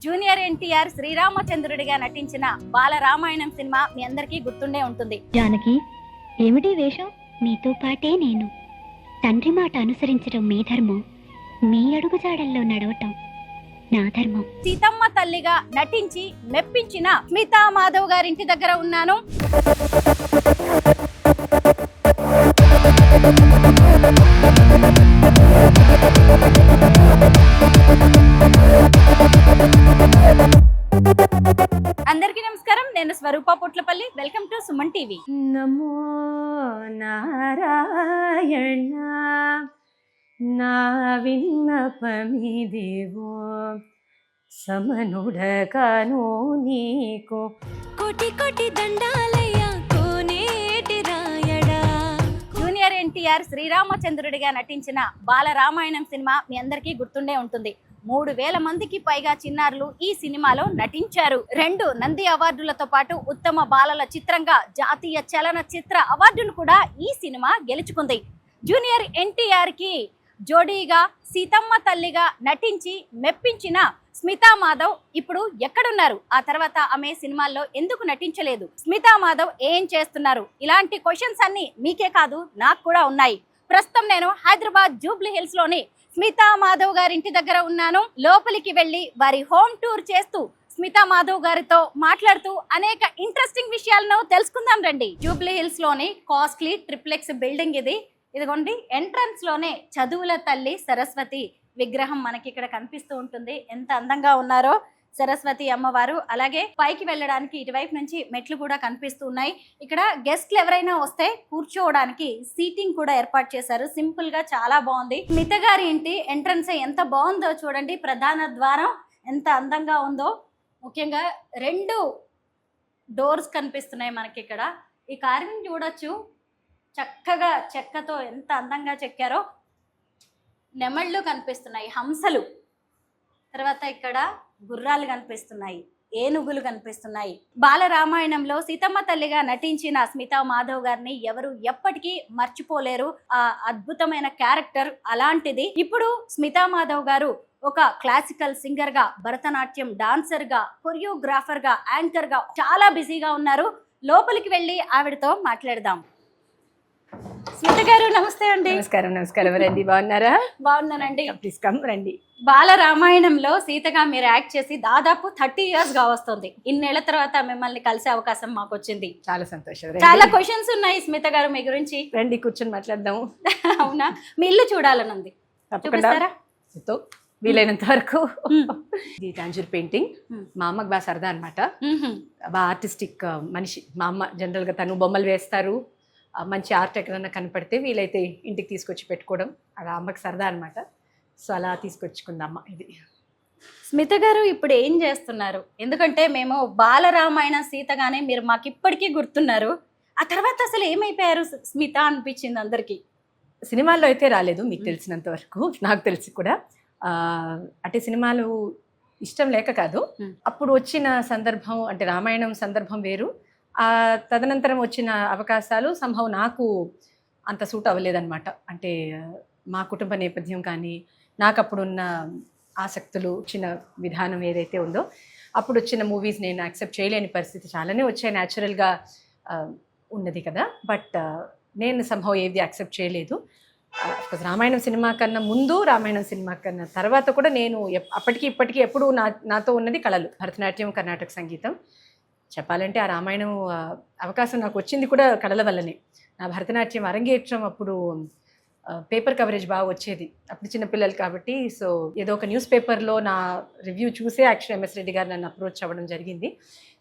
Junior NTR శ్రీరామచంద్రుడిగా నటించిన Balaramayanam cinema మీ అందరికీ గుర్తుండే ఉంటుంది. జానకి, ఏమిటి వేషం? మీతో పాటే నేను. తండ్రి మాట అనుసరించడం మీ ధర్మం, మీ అడుగుజాడల్లో నడవటం నా ధర్మం. సీతమ్మ తల్లిగా నటించి మెప్పించిన స్మితా మాధవ్ గారింటి దగ్గర ఉన్నాను. అందరికీ నమస్కారం, నేను Swaroopa Potlapalli. Welcome to Suman TV. నమో నారాయణ నా విన్నపమిదివో సమనుడగాను నీకు కోటి కోటి దండాలయ్యా కోనేటి రాయడా. జూనియర్ ఎన్టీఆర్ శ్రీరామచంద్రుడిగా నటించిన బాలరామాయణం సినిమా మీ అందరికీ గుర్తుండే ఉంటుంది. 3000 మందికి పైగా చిన్నారులు ఈ సినిమాలో నటించారు. 2 నంది అవార్డులతో పాటు ఉత్తమ బాలల చిత్రంగా జాతీయ చలన చిత్ర అవార్డును కూడా ఈ సినిమా గెలుచుకుంది. జూనియర్ ఎన్టీఆర్ కి జోడీగా సీతమ్మ తల్లిగా నటించి మెప్పించిన స్మితా మాధవ్ ఇప్పుడు ఎక్కడున్నారు? ఆ తర్వాత ఆమె సినిమాల్లో ఎందుకు నటించలేదు? స్మితా మాధవ్ ఏం చేస్తున్నారు? ఇలాంటి క్వశ్చన్స్ అన్ని మీకే కాదు, నాకు కూడా ఉన్నాయి. ప్రస్తుతం నేను హైదరాబాద్ జూబ్లీ హిల్స్ లోని స్మితా మాధవ్ గారింటి దగ్గర ఉన్నాను. లోపలికి వెళ్లి వారి హోమ్ టూర్ చేస్తూ స్మితా మాధవ్ గారితో మాట్లాడుతూ అనేక ఇంట్రెస్టింగ్ విషయాలను తెలుసుకుందాం రండి. జూబ్లీ హిల్స్ లోని కాస్ట్లీ ట్రిప్లెక్స్ బిల్డింగ్ ఇది. ఇదిగోండి, ఎంట్రన్స్ లోనే చదువుల తల్లి సరస్వతి విగ్రహం మనకి ఇక్కడ కనిపిస్తూ ఉంటుంది. ఎంత అందంగా ఉన్నారో సరస్వతి అమ్మవారు. అలాగే పైకి వెళ్ళడానికి ఇటువైపు నుంచి మెట్లు కూడా కనిపిస్తూ ఉన్నాయి. ఇక్కడ గెస్ట్లు ఎవరైనా వస్తే కూర్చోవడానికి సీటింగ్ కూడా ఏర్పాటు చేశారు. సింపుల్ గా చాలా బాగుంది. స్మిత గారి ఇంటి ఎంట్రన్స్ ఎంత బాగుందో చూడండి. ప్రధాన ద్వారం ఎంత అందంగా ఉందో. ముఖ్యంగా 2 డోర్స్ కనిపిస్తున్నాయి మనకి ఇక్కడ. ఈ కార్వింగ్ చూడొచ్చు, చక్కగా చెక్కతో ఎంత అందంగా చెక్కారో. నెమళ్ళు కనిపిస్తున్నాయి, హంసలు. తర్వాత ఇక్కడ గుర్రాలు కనిపిస్తున్నాయి, ఏనుగులు కనిపిస్తున్నాయి. బాలరామాయణంలో సీతమ్మ తల్లిగా నటించిన స్మితా మాధవ్ గారిని ఎవరు ఎప్పటికీ మర్చిపోలేరు. ఆ అద్భుతమైన క్యారెక్టర్ అలాంటిది. ఇప్పుడు స్మితా మాధవ్ గారు ఒక క్లాసికల్ సింగర్ గా, భరతనాట్యం డాన్సర్ గా, కొరియోగ్రాఫర్ గా, యాంకర్ గా చాలా బిజీగా ఉన్నారు. లోపలికి వెళ్ళి ఆవిడతో మాట్లాడదాం. స్మిత గారు నమస్తే అండి. నమస్కారం. నమస్కారం రండి, బాగున్నారా? బాగున్నానండి. ప్లీజ్ కమ్ రండి. బాలరామాయణంలో సీతగా మీరు యాక్ట్ చేసి దాదాపు 30 years గా వస్తుంది. ఇన్నేళ్ల తర్వాత మిమ్మల్ని కలిసే అవకాశం మాకు వచ్చింది. చాలా సంతోషం. చాలా క్వశ్చన్స్ ఉన్నాయి స్మిత గారు మీ గురించి. రండి, కూర్చొని మాట్లాడదాము. అవునా? మీ ఇల్లు చూడాలని ఉంది, చూపిస్తారా? వీలైనంత వరకు. ఇది టాంజూర్ పెయింటింగ్. మా అమ్మకి బాగా సరదా అనమాట. బాగా ఆర్టిస్టిక్ మనిషి మా అమ్మ. జనరల్ గా తను బొమ్మలు వేస్తారు. మంచి ఆర్ట్ ఎక్కడన్నా కనపడితే వీలైతే ఇంటికి తీసుకొచ్చి పెట్టుకోవడం అలా అమ్మకి సరదా అనమాట. సో అలా తీసుకొచ్చుకుందమ్మ ఇది. స్మిత గారు ఇప్పుడు ఏం చేస్తున్నారు? ఎందుకంటే మేము బాలరామాయణ సీతగానే మీరు మాకు ఇప్పటికీ గుర్తున్నారు. ఆ తర్వాత అసలు ఏమైపోయారు స్మిత అనిపించింది అందరికి. సినిమాల్లో అయితే రాలేదు మీకు తెలిసినంత వరకు, నాకు తెలిసి కూడా. అంటే సినిమాలు ఇష్టం లేక కాదు, అప్పుడు వచ్చిన సందర్భం అంటే రామాయణం సందర్భం వేరు. తదనంతరం వచ్చిన అవకాశాలు సంభవం నాకు అంత సూట్ అవ్వలేదన్నమాట. అంటే మా కుటుంబ నేపథ్యం కానీ, నాకు అప్పుడున్న ఆసక్తులు, వచ్చిన విధానం ఏదైతే ఉందో, అప్పుడు వచ్చిన మూవీస్ నేను యాక్సెప్ట్ చేయలేని పరిస్థితి చాలానే వచ్చాయి. న్యాచురల్గా ఉన్నది కదా. బట్ నేను సంభవం ఏది యాక్సెప్ట్ చేయలేదు. రామాయణం సినిమా కన్నా ముందు, రామాయణం సినిమా కన్నా తర్వాత కూడా నేను అప్పటికి ఇప్పటికీ ఎప్పుడు నాతో ఉన్నది కళలు, భరతనాట్యం, కర్ణాటక సంగీతం. చెప్పాలంటే ఆ రామాయణం అవకాశం నాకు వచ్చింది కూడా కళల వల్లనే. నా భరతనాట్యం అరంగేట్రం అప్పుడు పేపర్ కవరేజ్ బాగా వచ్చేది. అప్పుడు చిన్నపిల్లలు కాబట్టి. సో ఏదో ఒక న్యూస్ పేపర్లో నా రివ్యూ చూసే యాక్చువల్ ఎంఎస్ రెడ్డి గారు నన్ను అప్రోచ్ అవ్వడం జరిగింది.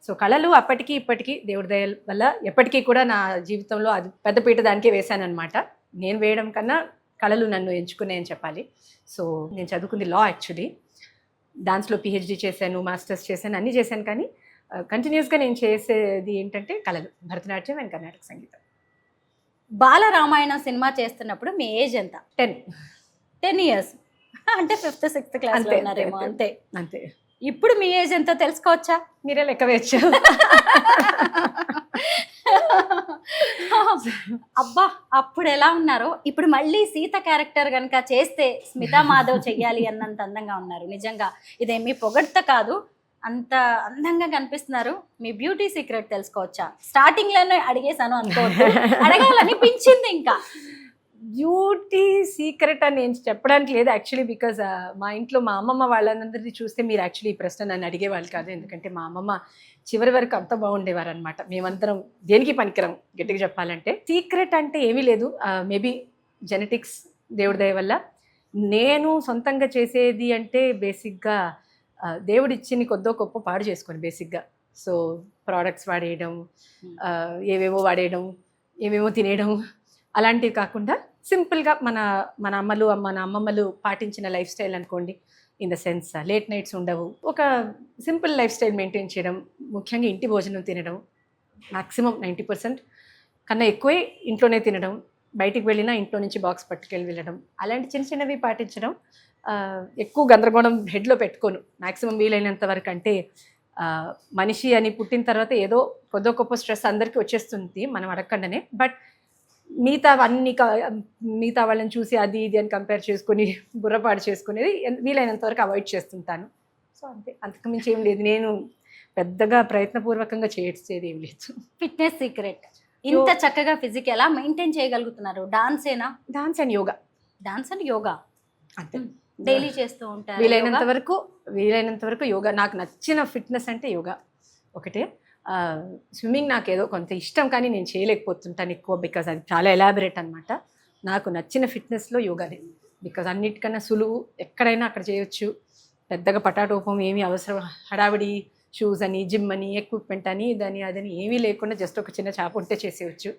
సో కళలు అప్పటికి ఇప్పటికీ దేవుడి దయ వల్ల ఎప్పటికీ కూడా నా జీవితంలో అది పెద్దపీట దానికే వేశానమాట. నేను వేయడం కన్నా కళలు నన్ను ఎంచుకున్నాయని చెప్పాలి. సో నేను చదువుకుంది లా. యాక్చువల్లీ డాన్స్లో పిహెచ్డి చేశాను, మాస్టర్స్ చేశాను, అన్నీ చేశాను. కానీ కంటిన్యూస్గా నేను చేసేది ఏంటంటే కళలు, భరతనాట్యం అండ్ కర్ణాటక సంగీతం. బాలరామాయణ సినిమా చేస్తున్నప్పుడు మీ ఏజ్ ఎంత? 10 years. అంటే 5th 6th క్లాస్లో ఉన్నారేమో. అంతే అంతే. ఇప్పుడు మీ ఏజ్ ఎంతో తెలుసుకోవచ్చా? మీరే లెక్క వేయచ్చు. అబ్బా, అప్పుడు ఎలా ఉన్నారో ఇప్పుడు మళ్ళీ సీత క్యారెక్టర్ కనుక చేస్తే స్మితా మాధవ్ చెయ్యాలి అన్నంత అందంగా ఉన్నారు. నిజంగా ఇదేమీ పొగడ్త కాదు, అంత అందంగా కనిపిస్తున్నారు. మీ బ్యూటీ సీక్రెట్ తెలుసుకోవచ్చా? స్టార్టింగ్ లోనే అడిగేశాను అనుకోవద్దు, అడగాలనిపించింది. ఇంకా బ్యూటీ సీక్రెట్ అని నేను చెప్పడానికి లేదు యాక్చువల్లీ, బికాజ్ మా ఇంట్లో మా అమ్మమ్మ వాళ్ళందరినీ చూస్తే మీరు యాక్చువల్లీ ఈ ప్రశ్న నన్ను అడిగేవాళ్ళు కాదు. ఎందుకంటే మా అమ్మమ్మ చివరి వరకు అంత బాగుండేవారు అనమాట. మేమందరం దేనికి పనికిరం గట్టిగా చెప్పాలంటే. సీక్రెట్ అంటే ఏమీ లేదు, మేబీ జెనెటిక్స్, దేవుడి దయ వల్ల. నేను సొంతంగా చేసేది అంటే బేసిక్గా దేవుడు ఇచ్చిన కొద్దో గొప్ప పాడు చేసుకొని బేసిక్గా. సో ప్రోడక్ట్స్ వాడేయడం, ఏవేవో వాడేయడం, ఏవేవో తినేయడం అలాంటివి కాకుండా సింపుల్గా మన అమ్మమ్మలు పాటించిన లైఫ్ స్టైల్ అనుకోండి. In the sense late nights ఉండవు, ఒక సింపుల్ లైఫ్ స్టైల్ మెయింటైన్ చేయడం, ముఖ్యంగా ఇంటి భోజనం తినడం, మ్యాక్సిమం 90% కన్నా ఎక్కువే ఇంట్లోనే తినడం, బయటికి వెళ్ళినా ఇంట్లో నుంచి బాక్స్ పట్టుకెళ్ళి వెళ్ళడం, అలాంటి చిన్న చిన్నవి పాటించడం. ఎక్కువ గందరగోళం హెడ్లో పెట్టుకోను మ్యాక్సిమం వీలైనంత వరకు. అంటే మనిషి అని పుట్టిన తర్వాత ఏదో కొద్దో గొప్ప స్ట్రెస్ అందరికీ వచ్చేస్తుంది మనం అడగకుండానే. బట్ మిగతా వాళ్ళని చూసి అది ఇది అని కంపేర్ చేసుకొని బుర్రపాటు చేసుకునేది వీలైనంత వరకు అవాయిడ్ చేస్తుంటాను. సో అంతే, అంతకుమించి ఏం లేదు. నేను పెద్దగా ప్రయత్నపూర్వకంగా చేసేది ఏం లేదు. ఫిట్నెస్ సీక్రెట్, ఇంత చక్కగా ఫిజిక్ ఎలా మెయింటైన్ చేయగలుగుతున్నారు? డాన్సేనా? Dance and yoga. Dance and yoga అంతే, డైలీ చేస్తూ ఉంటారు? వీలైనంత వరకు యోగా. నాకు నచ్చిన ఫిట్నెస్ అంటే యోగా ఒకటే. స్విమ్మింగ్ నాకు ఏదో కొంత ఇష్టం, కానీ నేను చేయలేకపోతుంటాను ఎక్కువ, బికాజ్ అది చాలా ఎలాబరేట్ అనమాట. నాకు నచ్చిన ఫిట్నెస్లో యోగానే, బికాజ్ అన్నిటికన్నా సులువు, ఎక్కడైనా అక్కడ చేయొచ్చు. పెద్దగా పటాటోపం ఏమీ అవసరం, హడావిడి షూస్ అని, జిమ్ అని, ఎక్విప్మెంట్ అని, ఇదని అదని ఏమీ లేకుండా జస్ట్ ఒక చిన్న చాప ఉంటే చేసేయచ్చు.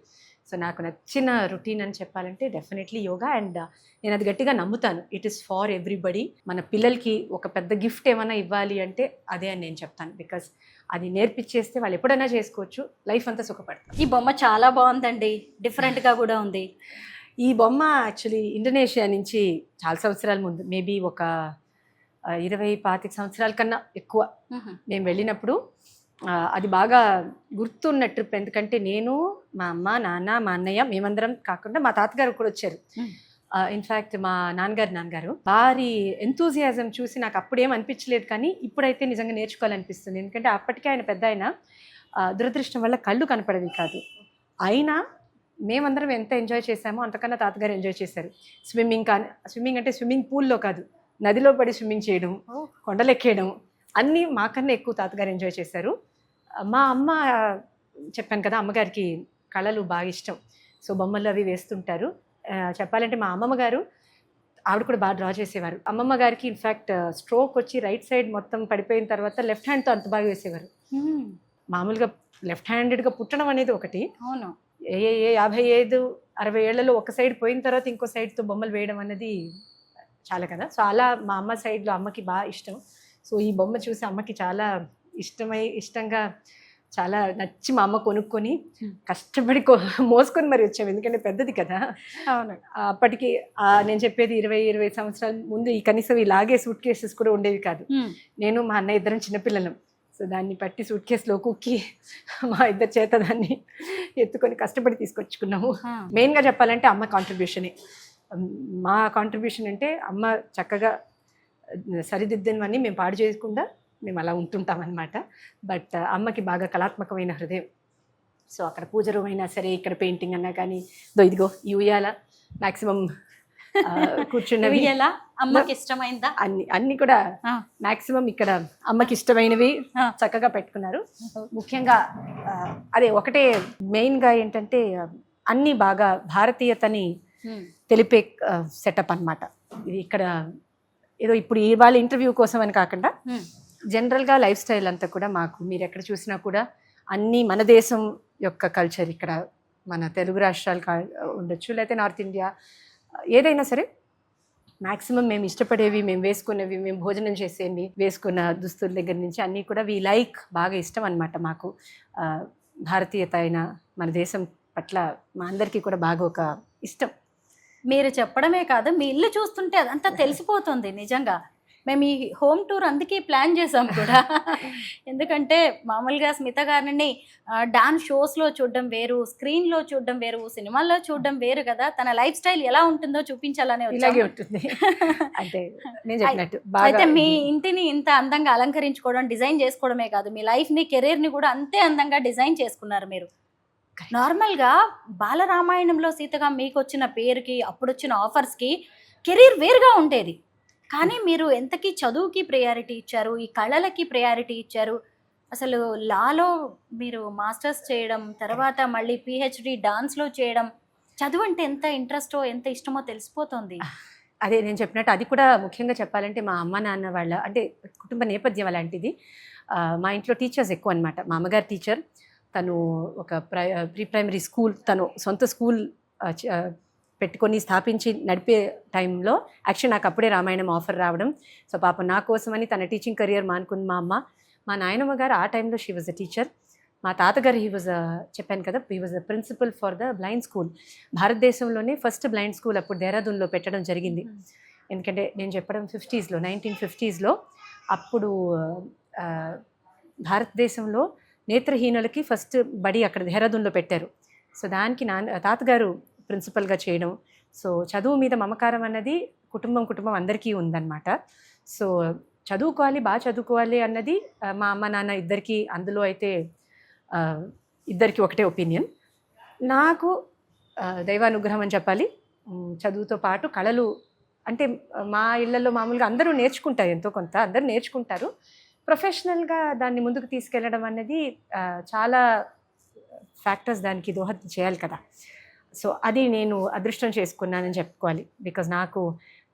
సో నాకు నచ్చిన రొటీన్ అని చెప్పాలంటే డెఫినెట్లీ యోగా. అండ్ నేను అది గట్టిగా నమ్ముతాను, ఇట్ ఈస్ ఫార్ ఎవ్రీబడి. మన పిల్లలకి ఒక పెద్ద గిఫ్ట్ ఏమైనా ఇవ్వాలి అంటే అదే అని నేను చెప్తాను. బికాజ్ అది నేర్పించేస్తే వాళ్ళు ఎప్పుడైనా చేసుకోవచ్చు, లైఫ్ అంతా సుఖపడతారు. ఈ బొమ్మ చాలా బాగుందండి, డిఫరెంట్గా కూడా ఉంది. ఈ బొమ్మ యాక్చువల్లీ ఇండోనేషియా నుంచి చాలా సంవత్సరాల ముందు, మేబీ ఒక 20-25 సంవత్సరాల కన్నా ఎక్కువ మేము వెళ్ళినప్పుడు అది బాగా గుర్తున్న ట్రిప్. ఎందుకంటే నేను, మా అమ్మ, నాన్న, మా అన్నయ్య, మేమందరం కాకుండా మా తాతగారు కూడా వచ్చారు. ఇన్ఫ్యాక్ట్ మా నాన్నగారు వారి ఎంతూజియాజం చూసి నాకు అప్పుడేం అనిపించలేదు, కానీ ఇప్పుడైతే నిజంగా నేర్చుకోవాలనిపిస్తుంది. ఎందుకంటే అప్పటికే ఆయన పెద్ద ఆయన, దురదృష్టం వల్ల కళ్ళు కనపడేవి కాదు. అయినా మేమందరం ఎంత ఎంజాయ్ చేసామో అంతకన్నా తాతగారు ఎంజాయ్ చేశారు. స్విమ్మింగ్ అంటే స్విమ్మింగ్ పూల్లో కాదు, నదిలో పడి స్విమ్మింగ్ చేయడం, కొండలెక్కేయడం, అన్నీ మాకన్నా ఎక్కువ తాతగారు ఎంజాయ్ చేశారు. మా అమ్మ, చెప్పాను కదా, అమ్మగారికి కళలు బాగా ఇష్టం. సో బొమ్మలు అవి వేస్తుంటారు. చెప్పాలంటే మా అమ్మమ్మ గారు, ఆవిడ కూడా బాగా డ్రా చేసేవారు. అమ్మమ్మ గారికి ఇన్ఫ్యాక్ట్ స్ట్రోక్ వచ్చి రైట్ సైడ్ మొత్తం పడిపోయిన తర్వాత లెఫ్ట్ హ్యాండ్తో అంత బాగా వేసేవారు. మామూలుగా లెఫ్ట్ హ్యాండెడ్గా పుట్టడం అనేది ఒకటి, అవును, 55-60 ఏళ్లలో ఒక సైడ్ పోయిన తర్వాత ఇంకో సైడ్తో బొమ్మలు వేయడం అనేది చాలా కదా. సో అలా మా అమ్మ సైడ్లో అమ్మకి బాగా ఇష్టం. సో ఈ బొమ్మ చూసి అమ్మకి చాలా ఇష్టంగా చాలా నచ్చి మా అమ్మ కొనుక్కొని కష్టపడి మోసుకొని మరి వచ్చాము, ఎందుకంటే పెద్దది కదా. అవును, అప్పటికి నేను చెప్పేది 20-25 సంవత్సరాల ముందు ఈ కనీసం ఇలాగే సూట్ కేసెస్ కూడా ఉండేవి కాదు. నేను మా అన్న ఇద్దరం చిన్నపిల్లలం. సో దాన్ని పట్టి సూట్ కేసులో కుక్కి మా ఇద్దరి చేత దాన్ని ఎత్తుకొని కష్టపడి తీసుకొచ్చుకున్నాము. మెయిన్గా చెప్పాలంటే అమ్మ కాంట్రిబ్యూషనే. మా కాంట్రిబ్యూషన్ అంటే అమ్మ చక్కగా సరిదిద్దనివన్నీ మేము పాడు చేయకుండా మేము అలా ఉంటుంటాం అన్నమాట. బట్ అమ్మకి బాగా కళాత్మకమైన హృదయం. సో అక్కడ పూజ రూమ్ అయినా సరే, ఇక్కడ పెయింటింగ్ అన్నా కానీ, ఇదిగో ఈ ఉయ్యాల మ్యాక్సిమం కూర్చున్నవి అమ్మకి ఇష్టమైందా, అన్ని కూడా మ్యాక్సిమం ఇక్కడ అమ్మకి ఇష్టమైనవి చక్కగా పెట్టుకున్నారు. ముఖ్యంగా అదే ఒకటే మెయిన్గా ఏంటంటే అన్నీ బాగా భారతీయతని తెలిపే సెటప్ అన్నమాట. ఇది ఇక్కడ ఏదో ఇప్పుడు వాళ్ళ ఇంటర్వ్యూ కోసం అని కాకుండా జనరల్గా లైఫ్ స్టైల్ అంతా కూడా మాకు మీరు ఎక్కడ చూసినా కూడా అన్నీ మన దేశం యొక్క కల్చర్. ఇక్కడ మన తెలుగు రాష్ట్రాలు ఉండొచ్చు, లేకపోతే నార్త్ ఇండియా, ఏదైనా సరే మ్యాక్సిమం మేము ఇష్టపడేవి, మేము వేసుకునేవి, మేము భోజనం చేసేవి, వేసుకున్న దుస్తుల దగ్గర నుంచి అన్నీ కూడా బాగా ఇష్టం అన్నమాట మాకు. భారతీయత అయిన మన దేశం పట్ల మా అందరికీ కూడా బాగా ఒక ఇష్టం. మీరు చెప్పడమే కాదు, మీ ఇల్లు చూస్తుంటే అదంతా తెలిసిపోతుంది నిజంగా. మేము ఈ హోమ్ టూర్ అందుకే ప్లాన్ చేసాం కూడా. ఎందుకంటే మామూలుగా స్మిత గారిని డాన్స్ షోస్లో చూడడం వేరు, స్క్రీన్లో చూడడం వేరు, సినిమాల్లో చూడడం వేరు కదా. తన లైఫ్ స్టైల్ ఎలా ఉంటుందో చూపించాలనే ఇలాగే వచ్చాము. ఉంటుంది. అంటే నేను చెప్పినట్టు అయితే బాగా మీ ఇంటిని ఇంత అందంగా అలంకరించుకోవడం, డిజైన్ చేసుకోవడమే కాదు, మీ లైఫ్ని, కెరీర్ని కూడా అంతే అందంగా డిజైన్ చేసుకున్నారు మీరు. నార్మల్గా బాలరామాయణంలో సీతగా మీకు వచ్చిన పేరుకి, అప్పుడు వచ్చిన ఆఫర్స్కి కెరీర్ వేరుగా ఉండేది. కానీ మీరు ఎంతకీ చదువుకి ప్రయారిటీ ఇచ్చారు, ఈ కళలకి ప్రయారిటీ ఇచ్చారు. అసలు లాలో మీరు మాస్టర్స్ చేయడం, తర్వాత మళ్ళీ పిహెచ్డి డాన్స్లో చేయడం, చదువు అంటే ఎంత ఇంట్రెస్టో ఎంత ఇష్టమో తెలిసిపోతుంది. అదే నేను చెప్పినట్టు అది కూడా ముఖ్యంగా చెప్పాలంటే మా అమ్మ నాన్న వాళ్ళ అంటే కుటుంబ నేపథ్యం అలాంటిది. మా ఇంట్లో టీచర్స్ ఎక్కువ అనమాట. మా అమ్మగారు టీచర్, తను ఒక ప్రీ ప్రైమరీ స్కూల్, తను సొంత స్కూల్ పెట్టుకొని స్థాపించి నడిపే టైంలో యాక్చువల్లీ నాకు అప్పుడే రామాయణం ఆఫర్ రావడం. సో పాపం నా కోసమని తన టీచింగ్ కెరియర్ మానుకుంది మా అమ్మ. మా నాయనమ్మ గారు ఆ టైంలో షీ వాజ్ అ టీచర్. మా తాతగారు చెప్పాను కదా, he was a principal for the blind school. భారతదేశంలోనే ఫస్ట్ బ్లైండ్ స్కూల్ అప్పుడు దేహరాదూన్లో పెట్టడం జరిగింది. ఎందుకంటే నేను చెప్పడం 1950s అప్పుడు భారతదేశంలో నేత్రహీనులకి ఫస్ట్ బడి అక్కడ దేహరాదూన్లో పెట్టారు. సో దానికి తాతగారు ప్రిన్సిపల్గా చేయడం. సో చదువు మీద మమకారం అన్నది కుటుంబం అందరికీ ఉందన్నమాట. సో చదువుకోవాలి, బాగా చదువుకోవాలి అన్నది మా అమ్మ నాన్న ఇద్దరికి, అందులో అయితే ఇద్దరికి ఒకటే ఒపీనియన్. నాకు దైవానుగ్రహం అని చెప్పాలి. చదువుతో పాటు కళలు అంటే మా ఇళ్లలో మామూలుగా అందరూ నేర్చుకుంటారు, ఎంతో కొంత అందరూ నేర్చుకుంటారు. ప్రొఫెషనల్గా దాన్ని ముందుకు తీసుకెళ్ళడం అనేది చాలా ఫ్యాక్టర్స్ దానికి దోహదం చేయాలి కదా. సో అది నేను అదృష్టం చేసుకున్నానని చెప్పుకోవాలి. బికాజ్ నాకు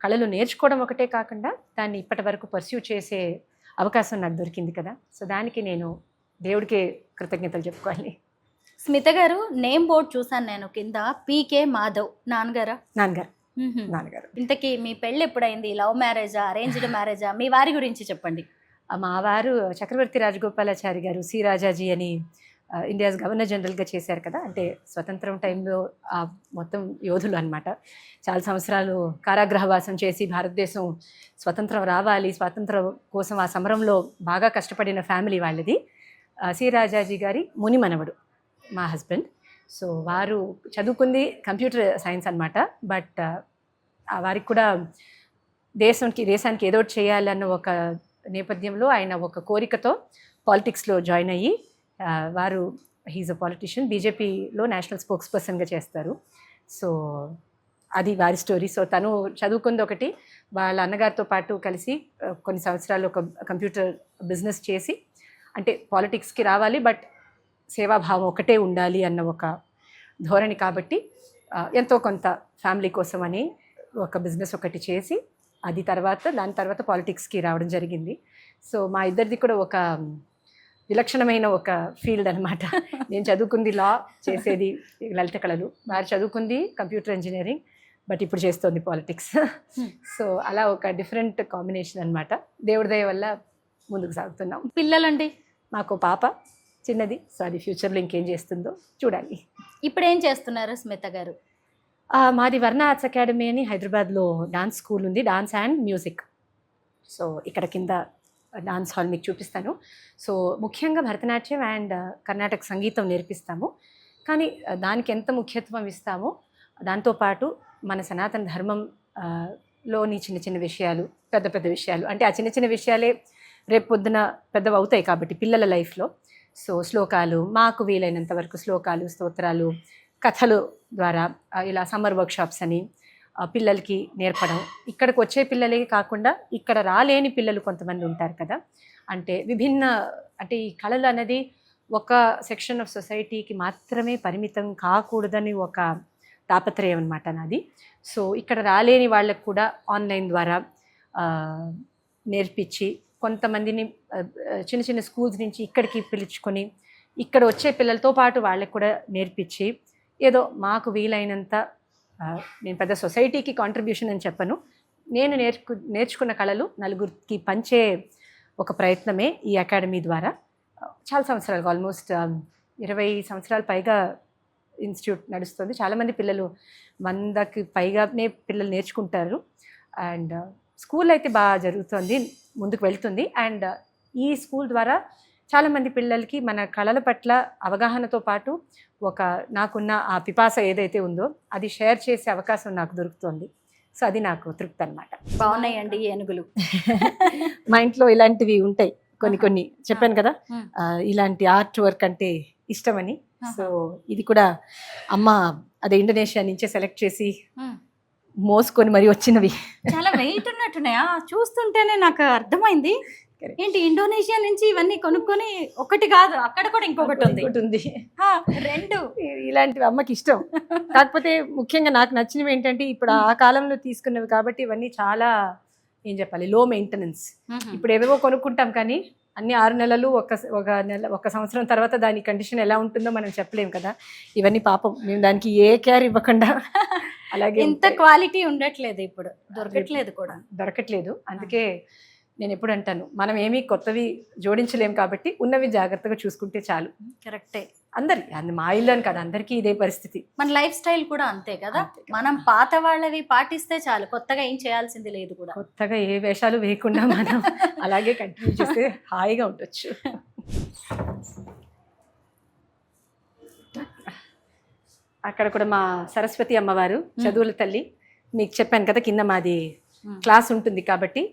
కళలు నేర్చుకోవడం ఒకటే కాకుండా దాన్ని ఇప్పటి వరకు పర్స్యూ చేసే అవకాశం నాకు దొరికింది కదా. సో దానికి నేను దేవుడికే కృతజ్ఞతలు చెప్పుకోవాలి. స్మిత గారు నేమ్ బోర్డ్ చూసాను నేను, కింద పీకే మాధవ్. నాన్నగారు. ఇంతకీ మీ పెళ్ళి ఎప్పుడైంది? లవ్ మ్యారేజా, అరేంజ్డ్ మ్యారేజా? మీ వారి గురించి చెప్పండి. మా వారు చక్రవర్తి రాజగోపాలాచారి గారు, సి రాజాజీ అని ఇండియాస్ గవర్నర్ జనరల్గా చేశారు కదా. అంటే స్వతంత్రం టైంలో మొత్తం యోధులు అనమాట. చాలా సంవత్సరాలు కారాగృహవాసం చేసి భారతదేశం స్వతంత్రం రావాలి, స్వాతంత్రం కోసం ఆ సమరంలో బాగా కష్టపడిన ఫ్యామిలీ వాళ్ళది. సి రాజాజీ గారి ముని మనవడు మా హస్బెండ్. సో వారు చదువుకుంది కంప్యూటర్ సైన్స్ అనమాట. బట్ వారికి కూడా దేశానికి ఏదో చేయాలన్న ఒక నేపథ్యంలో ఆయన ఒక కోరికతో పాలిటిక్స్లో జాయిన్ అయ్యి వారు హీజ్ అ పాలిటిషియన్, బీజేపీలో నేషనల్ స్పోక్స్ పర్సన్గా చేస్తారు. సో అది వారి స్టోరీ. సో తను చదువుకుంది ఒకటి, వాళ్ళ అన్నగారితో పాటు కలిసి కొన్ని సంవత్సరాలు ఒక కంప్యూటర్ బిజినెస్ చేసి, అంటే పాలిటిక్స్కి రావాలి బట్ సేవాభావం ఒకటే ఉండాలి అన్న ఒక ధోరణి కాబట్టి ఎంతో కొంత ఫ్యామిలీ కోసమని ఒక బిజినెస్ ఒకటి చేసి దాని తర్వాత పాలిటిక్స్కి రావడం జరిగింది. సో మా ఇద్దరిది కూడా ఒక విలక్షణమైన ఒక ఫీల్డ్ అనమాట. నేను చదువుకుంది లా, చేసేది లలిత కళలు. వారు చదువుకుంది కంప్యూటర్ ఇంజనీరింగ్, బట్ ఇప్పుడు చేస్తోంది పాలిటిక్స్. సో అలా ఒక డిఫరెంట్ కాంబినేషన్ అనమాట. దేవుడి దయ వల్ల ముందుకు సాగుతున్నాం. పిల్లలండి? మాకు పాప చిన్నది. సో అది ఫ్యూచర్లో ఇంకేం చేస్తుందో చూడాలి. ఇప్పుడు ఏం చేస్తున్నారు స్మిత గారు? మాది వర్ణ ఆర్ట్స్ అకాడమీ అని హైదరాబాద్లో డాన్స్ స్కూల్ ఉంది, డాన్స్ అండ్ మ్యూజిక్. సో ఇక్కడ కింద డాన్స్ హాల్ మీకు చూపిస్తాను. సో ముఖ్యంగా భరతనాట్యం అండ్ కర్ణాటక సంగీతం నేర్పిస్తాము. కానీ దానికి ఎంత ముఖ్యత్వం ఇస్తామో దాంతోపాటు మన సనాతన ధర్మం లోని చిన్న చిన్న విషయాలు, పెద్ద పెద్ద విషయాలు, అంటే ఆ చిన్న చిన్న విషయాలే రేపు పొద్దున పెద్దవి అవుతాయి కాబట్టి పిల్లల లైఫ్లో. సో శ్లోకాలు, మాకు వీలైనంత వరకు శ్లోకాలు, స్తోత్రాలు, కథలు ద్వారా ఇలా సమ్మర్ వర్క్షాప్స్ అని పిల్లలకి నేర్పడం. ఇక్కడికి వచ్చే పిల్లలే కాకుండా ఇక్కడ రాలేని పిల్లలు కొంతమంది ఉంటారు కదా. అంటే అంటే ఈ కళలు అనేది ఒక సెక్షన్ ఆఫ్ సొసైటీకి మాత్రమే పరిమితం కాకూడదని ఒక తాపత్రయం అనమాట నాది. సో ఇక్కడ రాలేని వాళ్ళకు కూడా ఆన్లైన్ ద్వారా నేర్పించి, కొంతమందిని చిన్న చిన్న స్కూల్స్ నుంచి ఇక్కడికి పిలుచుకొని ఇక్కడ వచ్చే పిల్లలతో పాటు వాళ్ళకి కూడా నేర్పించి, ఏదో మాకు వీలైనంత, నేను పెద్ద సొసైటీకి కాంట్రిబ్యూషన్ అని చెప్పను, నేను నేర్చుకున్న కళలు నలుగురికి పంచే ఒక ప్రయత్నమే ఈ అకాడమీ ద్వారా. చాలా సంవత్సరాలు, ఆల్మోస్ట్ 20 సంవత్సరాల పైగా ఇన్స్టిట్యూట్ నడుస్తుంది. చాలామంది పిల్లలు 100కి పైగానే పిల్లలు నేర్చుకుంటారు. అండ్ స్కూల్ అయితే బాగా జరుగుతుంది, ముందుకు వెళ్తుంది. అండ్ ఈ స్కూల్ ద్వారా చాలామంది పిల్లలకి మన కళల పట్ల అవగాహనతో పాటు నాకున్న ఆ పిపాస ఏదైతే ఉందో అది షేర్ చేసే అవకాశం నాకు దొరుకుతుంది. సో అది నాకు తృప్తి అనమాట. బాగున్నాయండి ఏనుగులు. మా ఇంట్లో ఇలాంటివి ఉంటాయి కొన్ని చెప్పాను కదా, ఇలాంటి ఆర్ట్ వర్క్ అంటే ఇష్టమని. సో ఇది కూడా అమ్మ అదే ఇండోనేషియా నుంచే సెలెక్ట్ చేసి మోసుకొని మరి వచ్చినవి. చాలా వెయిట్ ఉన్నట్టున్నాయా? చూస్తుంటేనే నాకు అర్థమైంది. ఏంటి ఇండోనేషియా నుంచి ఇవన్నీ కొనుక్కొని ఒకటి కాదు, అక్కడ కూడా ఇంకొకటి ఉంది. 2 ఇలాంటివి అమ్మకి ఇష్టం. కాకపోతే ముఖ్యంగా నాకు నచ్చినవి ఏంటంటే ఇప్పుడు ఆ కాలంలో తీసుకున్నవి కాబట్టి ఇవన్నీ చాలా ఏం చెప్పాలి, లో మెయింటెనెన్స్. ఇప్పుడు ఏవేవో కొనుక్కుంటాం కానీ అన్ని 6 నెలలు ఒక సంవత్సరం తర్వాత దాని కండిషన్ ఎలా ఉంటుందో మనం చెప్పలేం కదా. ఇవన్నీ పాపం మేము దానికి ఏ కేర్ ఇవ్వకుండా అలాగే ఇంత క్వాలిటీ ఉండట్లేదు, ఇప్పుడు దొరకట్లేదు. అందుకే నేను ఎప్పుడు అంటాను, మనం ఏమీ కొత్తవి జోడించలేం కాబట్టి ఉన్నవి జాగ్రత్తగా చూసుకుంటే చాలు. కరెక్టే. మా ఇల్లు అని కాదు, అందరికీ ఇదే పరిస్థితి. మన లైఫ్ స్టైల్ కూడా అంతే కదా, మనం పాత వాళ్ళవి పాటిస్తే చాలు, కొత్తగా ఏం చేయాల్సింది లేదు కూడా. కొత్తగా ఏ వేషాలు వేయకుండా మనం అలాగే కంటిన్యూ చేస్తే హాయిగా ఉండొచ్చు. అక్కడ కూడా మా సరస్వతి అమ్మవారు చదువుల తల్లి, మీకు చెప్పాను కదా కింద మాది క్లాస్ ఉంటుంది కాబట్టి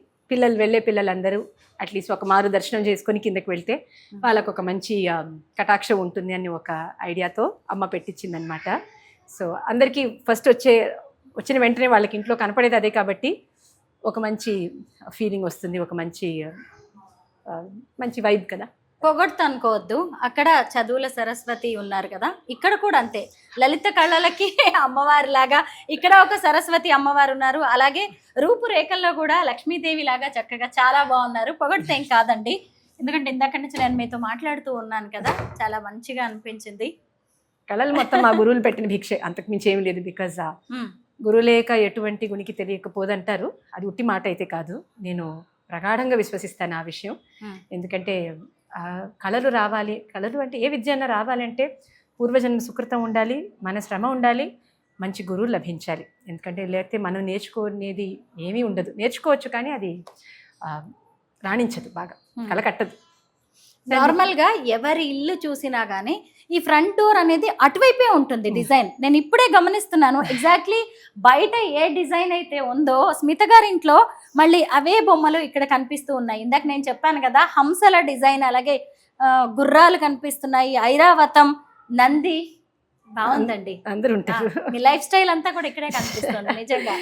వెళ్ళే పిల్లలందరూ అట్లీస్ట్ ఒక మారు దర్శనం చేసుకొని కిందకి వెళ్తే వాళ్ళకు ఒక మంచి కటాక్షం ఉంటుంది అని ఒక ఐడియాతో అమ్మ పెట్టించిందనమాట. సో అందరికీ ఫస్ట్ వచ్చిన వెంటనే వాళ్ళకి ఇంట్లో కనపడేది అదే కాబట్టి ఒక మంచి ఫీలింగ్ వస్తుంది, ఒక మంచి వైబ్ కదా. పొగొడుతూ అనుకోవద్దు, అక్కడ చదువుల సరస్వతి ఉన్నారు కదా, ఇక్కడ కూడా అంతే. లలిత కళలకి అమ్మవారి లాగా ఇక్కడ ఒక సరస్వతి అమ్మవారు ఉన్నారు, అలాగే రూపురేఖల్లో కూడా లక్ష్మీదేవి లాగా చక్కగా చాలా బాగున్నారు. పొగడితే ఏం కాదండి, ఎందుకంటే ఇందాక నుంచి నేను మీతో మాట్లాడుతూ ఉన్నాను కదా, చాలా మంచిగా అనిపించింది. కళలు మొత్తం మా గురువులు పెట్టిన భిక్షే, అంతకు మించి ఏమి లేదు. బికాజ్ గురులేక ఎటువంటి గునికి తెలియకపోదంటారు, అది ఉట్టి మాట అయితే కాదు. నేను ప్రగాఢంగా విశ్వసిస్తాను ఆ విషయం. ఎందుకంటే కళలు అంటే ఏ విద్య అన్నా రావాలంటే పూర్వజన్మ సుకృతం ఉండాలి, మన శ్రమ ఉండాలి, మంచి గురువు లభించాలి. ఎందుకంటే లేకపోతే మనం నేర్చుకునేది ఏమీ ఉండదు. నేర్చుకోవచ్చు కానీ అది రాణించదు, బాగా కళ కట్టదు. నార్మల్గా ఎవరి ఇల్లు చూసినా కానీ ఈ ఫ్రంట్ డోర్ అనేది అటువైపే ఉంటుంది డిజైన్. నేను ఇప్పుడే గమనిస్తున్నాను, ఎగ్జాక్ట్లీ బయట ఏ డిజైన్ అయితే ఉందో స్మిత గారి ఇంట్లో మళ్ళీ అవే బొమ్మలు ఇక్కడ కనిపిస్తూ ఉన్నాయి. ఇందాక నేను చెప్పాను కదా హంసల డిజైన్, అలాగే గుర్రాలు కనిపిస్తున్నాయి, ఐరావతం, నంది. బాగుందండి, అందరూ ఉంటారు. మీ లైఫ్ స్టైల్ అంతా కూడా ఇక్కడే కనిపిస్తుంది నిజంగా.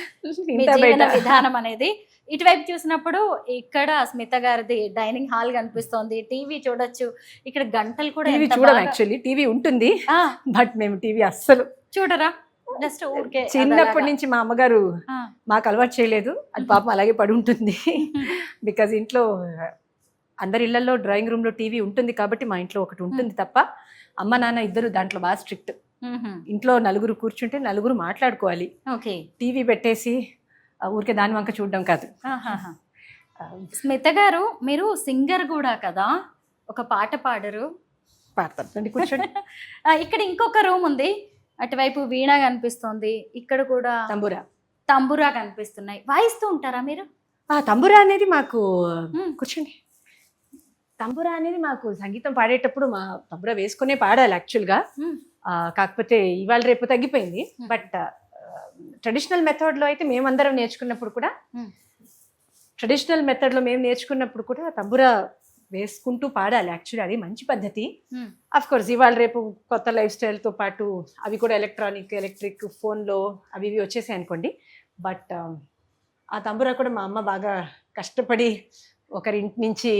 మీ జీవన విధానం అనేది ఇటువైపు చూసినప్పుడు ఇక్కడ స్మిత గారిది డైనింగ్ హాల్ కనిపిస్తోంది, టీవీ చూడొచ్చు. ఇక్కడ గంటలు కూడా యాక్చువల్లీ టీవీ ఉంటుంది, బట్ మేము టీవీ అస్సలు చూడరా. జస్ట్ ఊరికే చిన్నప్పటి నుంచి మా అమ్మగారు మాకు అలవాటు చేయలేదు, అది పాపం అలాగే పడి ఉంటుంది. బికాజ్ ఇంట్లో అందరి ఇళ్లలో డ్రాయింగ్ రూమ్ లో టీవీ ఉంటుంది కాబట్టి మా ఇంట్లో ఒకటి ఉంటుంది తప్ప, అమ్మ నాన్న ఇద్దరు దాంట్లో బాగా స్ట్రిక్ట్. ఇంట్లో నలుగురు కూర్చుంటే నలుగురు మాట్లాడుకోవాలి, టీవీ పెట్టేసి ఊరికే దాని వంక చూడడం కాదు. స్మిత గారు మీరు సింగర్ కూడా కదా, ఒక పాట పాడరు? పాడతారు, కూర్చోండి. ఇక్కడ ఇంకొక రూమ్ ఉంది, అటువైపు వీణ కనిపిస్తుంది, ఇక్కడ కూడా తంబురా కనిపిస్తున్నాయి. వాయిస్తూ ఉంటారా మీరు? తంబురా అనేది మాకు కూర్చోండి, తంబురా అనేది మాకు సంగీతం పాడేటప్పుడు మా తంబురా వేసుకునే పాడాలి యాక్చువల్గా. కాకపోతే ఇవాళ రేపు తగ్గిపోయింది. బట్ ట్రెడిషనల్ మెథడ్లో అయితే మేమందరం నేర్చుకున్నప్పుడు కూడా తంబురా వేసుకుంటూ పాడాలి. యాక్చువల్లీ అది మంచి పద్ధతి. అఫ్ కోర్స్ ఇవాళ రేపు కొత్త లైఫ్ స్టైల్తో పాటు అవి కూడా ఎలక్ట్రిక్ ఫోన్లో అవి ఇవి వచ్చేసాయి అనుకోండి. బట్ ఆ తంబురా కూడా మా అమ్మ బాగా కష్టపడి ఒకరింటి నుంచి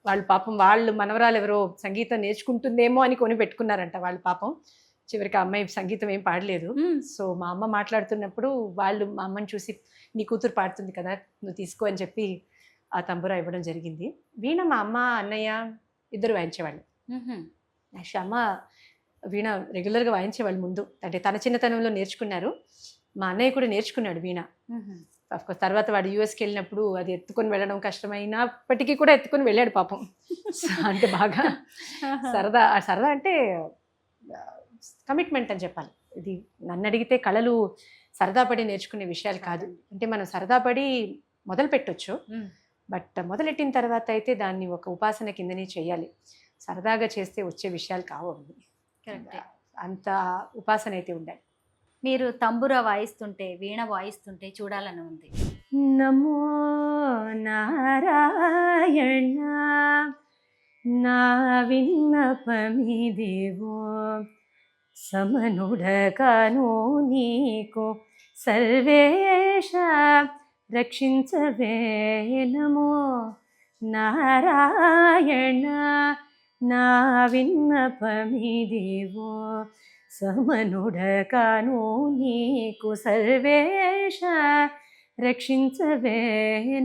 వాళ్ళు పాపం మనవరాలు ఎవరో సంగీతం నేర్చుకుంటుందేమో అని కొని పెట్టుకున్నారంట. వాళ్ళు పాపం చివరికి ఆ అమ్మాయి సంగీతం ఏం పాడలేదు. సో మా అమ్మ మాట్లాడుతున్నప్పుడు వాళ్ళు మా అమ్మని చూసి నీ కూతురు పాడుతుంది కదా నువ్వు తీసుకో అని చెప్పి ఆ తంబురా ఇవ్వడం జరిగింది. వీణ మా అమ్మ అన్నయ్య ఇద్దరు వాయించేవాళ్ళు. అమ్మ వీణ రెగ్యులర్గా వాయించేవాళ్ళు ముందు, అంటే తన చిన్నతనంలో నేర్చుకున్నారు. మా అన్నయ్య కూడా నేర్చుకున్నాడు వీణ. అఫ్కోర్స్ తర్వాత వాడు యూఎస్కి వెళ్ళినప్పుడు అది ఎత్తుకొని వెళ్ళడం కష్టమైనప్పటికీ కూడా ఎత్తుకొని వెళ్ళాడు పాపం. అంటే బాగా సరదా అంటే కమిట్మెంట్ అని చెప్పాలి. ఇది నన్ను అడిగితే కళలు సరదా పడి నేర్చుకునే విషయాలు కాదు. అంటే మనం సరదా పడి మొదలు పెట్టొచ్చు. బట్ మొదలెట్టిన తర్వాత అయితే దాన్ని ఒక ఉపాసన కిందనే చేయాలి. సరదాగా చేస్తే వచ్చే విషయాలు కావు అవి. కరెక్టే. అంత ఉపాసన అయితే ఉండాలి. మీరు తంబుర వాయిస్తుంటే, వీణ వాయిస్తుంటే చూడాలని ఉంది. నమో నారాయణ నా విన్నపమిదివో సమనుడగాను నీకు సర్వేష రక్షించవే. నమో నారాయణ నా విన్నపమిదివో సమనుడగాను నీకు సర్వేష రక్షించవే.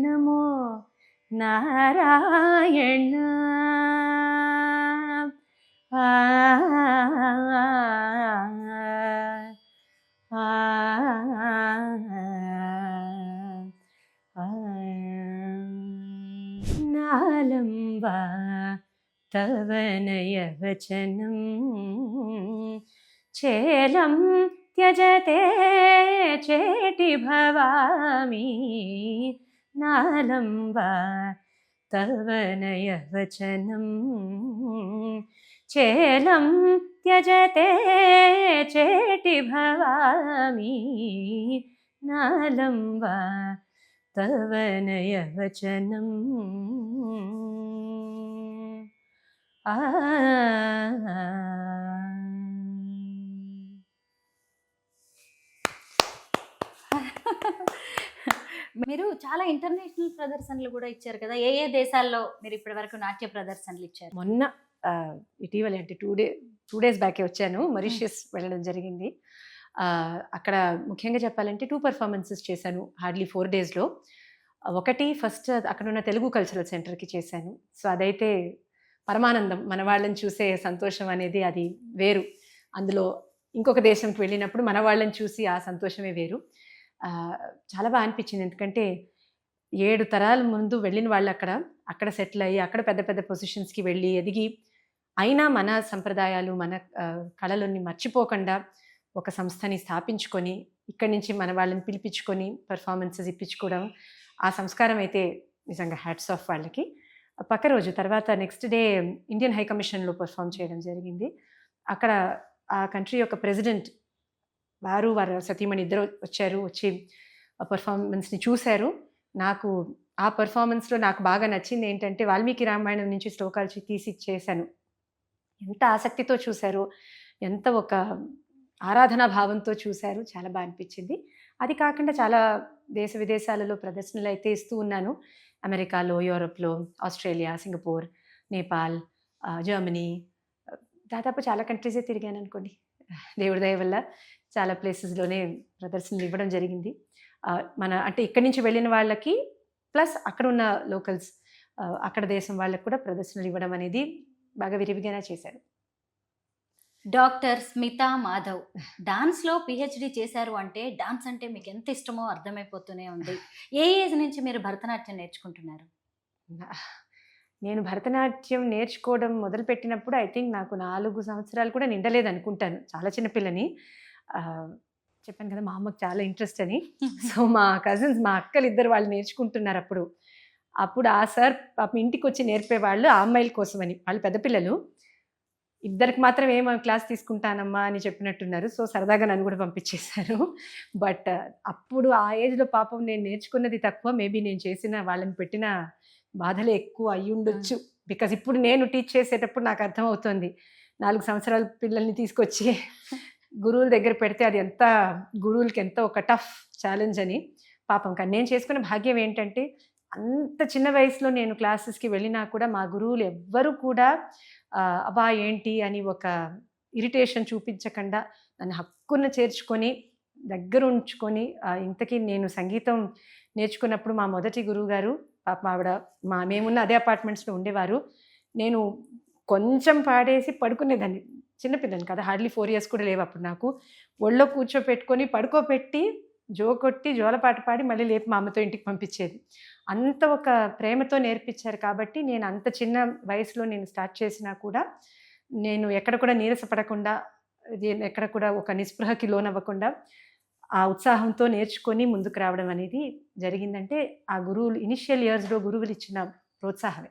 నమో నారాయణ. నాలంబా తవ నయవచనం చేలం త్యజతే చేటి భవామి. నాలంబా తవ నయవచనం చేలం త్యజతే చేటి భవామి. నాలంబా తవ నయవచనం. మీరు చాలా ఇంటర్నేషనల్ ప్రదర్శనలు కూడా ఇచ్చారు కదా. ఏ దేశాల్లో మీరు ఇప్పటి వరకు నాట్య ప్రదర్శనలు ఇచ్చారు? మొన్న ఇటీవల అంటే 2 days బ్యాకే వచ్చాను. మారిషియస్ వెళ్ళడం జరిగింది. అక్కడ ముఖ్యంగా చెప్పాలంటే 2 performances చేశాను హార్డ్లీ 4 daysలో. ఒకటి ఫస్ట్ అక్కడ ఉన్న తెలుగు కల్చరల్ సెంటర్కి చేశాను. సో అదైతే పరమానందం. మన వాళ్ళని చూసే సంతోషం అనేది అది వేరు. అందులో ఇంకొక దేశంకి వెళ్ళినప్పుడు మన వాళ్ళని చూసి ఆ సంతోషమే వేరు. చాలా బాగా అనిపించింది. ఎందుకంటే 7 తరాల ముందు వెళ్ళిన వాళ్ళు అక్కడ సెటిల్ అయ్యి అక్కడ పెద్ద పెద్ద పొజిషన్స్కి వెళ్ళి ఎదిగి అయినా మన సంప్రదాయాలు మన కళలని మర్చిపోకుండా ఒక సంస్థని స్థాపించుకొని ఇక్కడి నుంచి మన వాళ్ళని పిలిపించుకొని పర్ఫార్మెన్సెస్ ఇప్పించుకోవడం, ఆ సంస్కారం అయితే నిజంగా హ్యాట్స్ ఆఫ్ వాళ్ళకి. పక్క రోజు తర్వాత నెక్స్ట్ డే ఇండియన్ హై కమిషన్లో పర్ఫామ్ చేయడం జరిగింది. అక్కడ ఆ కంట్రీ యొక్క ప్రెసిడెంట్ వారు సతీమణి ఇద్దరు వచ్చి పర్ఫార్మెన్స్ని చూశారు. నాకు ఆ పర్ఫార్మెన్స్లో నాకు బాగా నచ్చింది ఏంటంటే వాల్మీకి రామాయణం నుంచి శ్లోకాలు తీసి చేశాను. ఎంత ఆసక్తితో చూశారు, ఎంత ఒక ఆరాధనా భావంతో చూశారు. చాలా బాగా అనిపించింది. అది కాకుండా చాలా దేశ విదేశాలలో ప్రదర్శనలు అయితే ఇస్తూ ఉన్నాను. అమెరికాలో, యూరోప్లో, ఆస్ట్రేలియా, సింగపూర్, నేపాల్, జర్మనీ, దాదాపు చాలా కంట్రీసే తిరిగాను అనుకోండి. దేవుడి దయ వల్ల చాలా ప్లేసెస్లోనే ప్రదర్శనలు ఇవ్వడం జరిగింది. మన అంటే ఇక్కడి నుంచి వెళ్ళిన వాళ్ళకి ప్లస్ అక్కడ ఉన్న లోకల్స్, అక్కడ దేశం వాళ్ళకి కూడా ప్రదర్శనలు ఇవ్వడం అనేది బాగా విరివిగానే చేశారు. డాక్టర్ స్మితా మాధవ్ డాన్స్లో PhD చేశారు అంటే డాన్స్ అంటే మీకు ఎంత ఇష్టమో అర్థమైపోతూనే ఉంది. ఏ ఏజ్ నుంచి మీరు భరతనాట్యం నేర్చుకుంటున్నారు? నేను భరతనాట్యం నేర్చుకోవడం మొదలుపెట్టినప్పుడు ఐ థింక్ నాకు 4 సంవత్సరాలు కూడా నిండలేదు అనుకుంటాను. చాలా చిన్నపిల్లని. చెప్పాను కదా మా అమ్మకు చాలా ఇంట్రెస్ట్ అని. సో మా కజిన్స్, మా అక్కలు ఇద్దరు వాళ్ళు నేర్చుకుంటున్నారు. అప్పుడు ఆ సార్ పాపం ఇంటికి వచ్చి నేర్పేవాళ్ళు ఆ అమ్మాయిల కోసమని. వాళ్ళు పెద్ద పిల్లలు, ఇద్దరికి మాత్రం ఏమో క్లాస్ తీసుకుంటానమ్మా అని చెప్పినట్టున్నారు. సో సరదాగా నన్ను కూడా పంపించేశారు. బట్ అప్పుడు ఆ ఏజ్లో పాపం నేను నేర్చుకున్నది తక్కువ, మేబీ నేను చేసిన వాళ్ళని పెట్టిన బాధలే ఎక్కువ అయ్యి ఉండొచ్చు. బికాజ్ ఇప్పుడు నేను టీచ్ చేసేటప్పుడు నాకు అర్థమవుతుంది 4 సంవత్సరాల పిల్లల్ని తీసుకొచ్చి గురువుల దగ్గర పెడితే అది ఎంత గురువులకి ఎంత ఒక టఫ్ ఛాలెంజ్ అని. పాపం కానీ నేను చేసుకున్న భాగ్యం ఏంటంటే అంత చిన్న వయసులో నేను క్లాసెస్కి వెళ్ళినా కూడా మా గురువులు ఎవ్వరూ కూడా అబ్బా ఏంటి అని ఒక ఇరిటేషన్ చూపించకుండా నన్ను హక్కున చేర్చుకొని దగ్గర ఉంచుకొని, ఇంతకీ నేను సంగీతం నేర్చుకున్నప్పుడు మా మొదటి గురువు గారు పాప ఆవిడ మేమున్న అదే అపార్ట్మెంట్స్లో ఉండేవారు. నేను కొంచెం పాడేసి పడుకునేదాన్ని. చిన్నపిల్లని కదా, హార్డ్లీ 4 years కూడా లేవు అప్పుడు నాకు. ఒళ్ళో కూర్చోపెట్టుకొని పడుకోబెట్టి కొట్టి జోలపాట పాడి మళ్ళీ లేపి మా అమ్మతో ఇంటికి పంపించేది. అంత ఒక ప్రేమతో నేర్పించారు. కాబట్టి నేను అంత చిన్న వయసులో నేను స్టార్ట్ చేసినా కూడా నేను ఎక్కడ కూడా నీరసపడకుండా, ఎక్కడ కూడా ఒక నిస్పృహకి లోనవ్వకుండా ఆ ఉత్సాహంతో నేర్చుకొని ముందుకు రావడం అనేది జరిగిందంటే ఆ గురువులు ఇనిషియల్ ఇయర్స్లో గురువులు ఇచ్చిన ప్రోత్సాహమే.